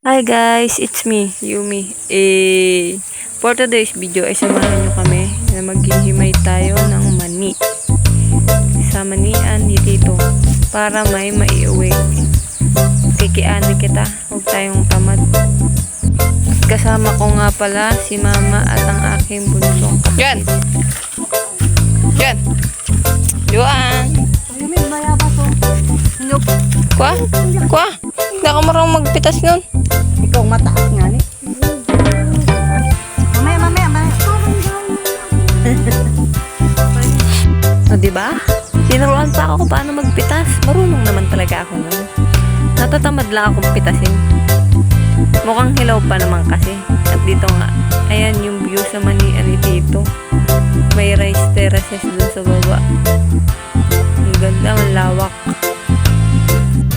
Hi guys, it's me, Yumi. For today's video ay samahan nyo kami na maghihimay tayo ng mani sa manian ni Tito para may maiuwi. Kikiani kita, huwag tayong tamad. Kasama ko nga pala si Mama at ang aking bunsong kapatid. Yan! Yan! Juan! Kwa? Kwa? Hindi ako marunong magpitas nun. Ikaw mataas nga ni. Mamaya. O diba? Tinuruan pa ako kung paano magpitas. Marunong naman talaga ako nun. Natatamad lang akong pitasin. Mukhang hilaw pa naman kasi. At dito nga, ayan yung view sa manian ni Tito. May rice terraces dun sa baba. Ang ganda, ang lawak.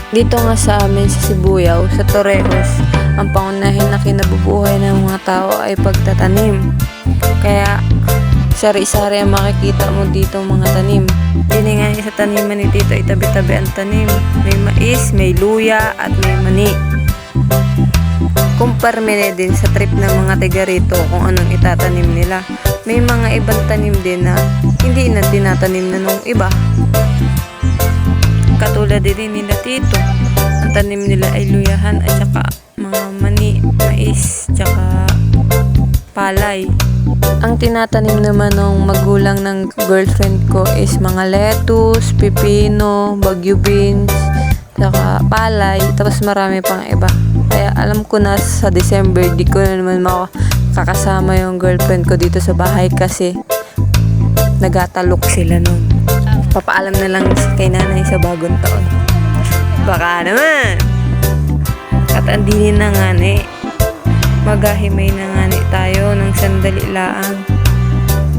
Dito nga sa amin sa Sibuyaw, sa Torrejos, ang pangunahin na kinabubuhay ng mga tao ay pagtatanim. Kaya sari-sari ang makikita mo dito mga tanim. Dini nga sa taniman ni Tito ay tabi-tabi ang tanim. May mais, may luya at may mani. Kumparmine din sa trip ng mga tiga rito kung anong itatanim nila. May mga ibang tanim din na hindi na tinatanim na nung iba. Katulad din nila Tito. Ang tanim nila ay luyahan at saka mga mani, mais, saka palay. Ang tinatanim naman ng magulang ng girlfriend ko is mga lettuce, pipino, bagyo beans, saka palay, tapos marami pang iba. Kaya alam ko na sa December di ko na naman makakasama yung girlfriend ko dito sa bahay kasi nagatalok sila nun. Papaalam na lang kay nanay sa bagong taon. Baka naman. At andinin na nga ni. Maghahimay na nga ni tayo ng sandali lang.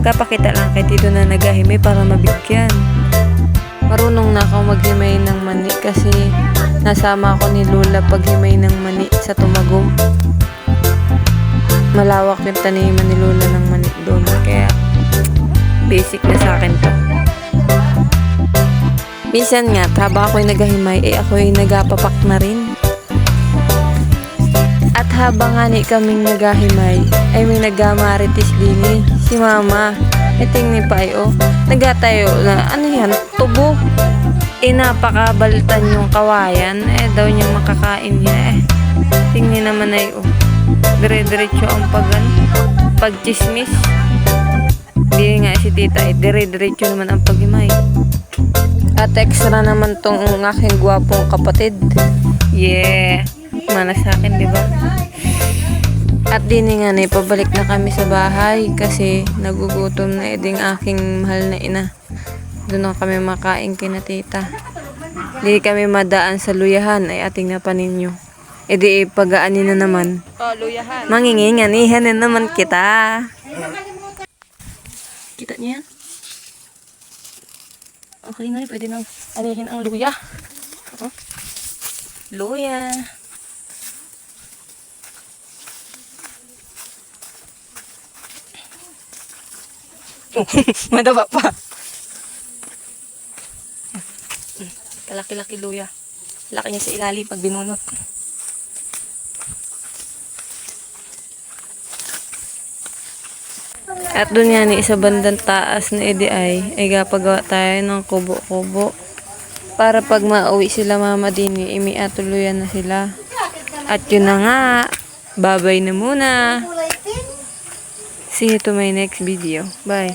Kapakita lang kay Tito na naghahimay para mabigyan. Marunong na ako maghimay ng mani kasi nasama ako ni Lola paghimay ng mani sa Tumagum. Malawak yung taniman ni Lola ng mani doon. Kaya basic na sa akin to. Minsan nga, habang ako'y naghahimay, ako'y nagapapak na rin. At habang nga ni kaming naghahimay, ay may nagamaritis din si Mama. Tingin pa nagatayo na, ano yan, tubo. Napakabaltan yung kawayan, daw niya makakain niya Tingin naman dire-diretso ang pagchismis. Hindi nga si Tita, dire-diretso naman ang paghimay. At extra naman tong aking gwapong kapatid. Yeah. Mana sa akin, di ba? At din nga pabalik na kami sa bahay kasi nagugutom na ding aking mahal na ina. Doon na kami makain kina Tita. Di kami madaan sa luyahan ay ating napanin nyo. Di pagaanin na naman. Luyahan. Manginginganihan na naman kita. Kita niya yan? Okay na, pwede nang alihin ang luya. Luya. Madaba pa. Kalaki-laki luya. Laki niya sa ilalim pag binunot. At doon yan, sa bandang taas na EDI ay gapagawa tayo ng kubo-kubo. Para pag mauwi sila Mama din, imiatuluyan na sila. At yun na nga, babay na muna. See you to my next video. Bye.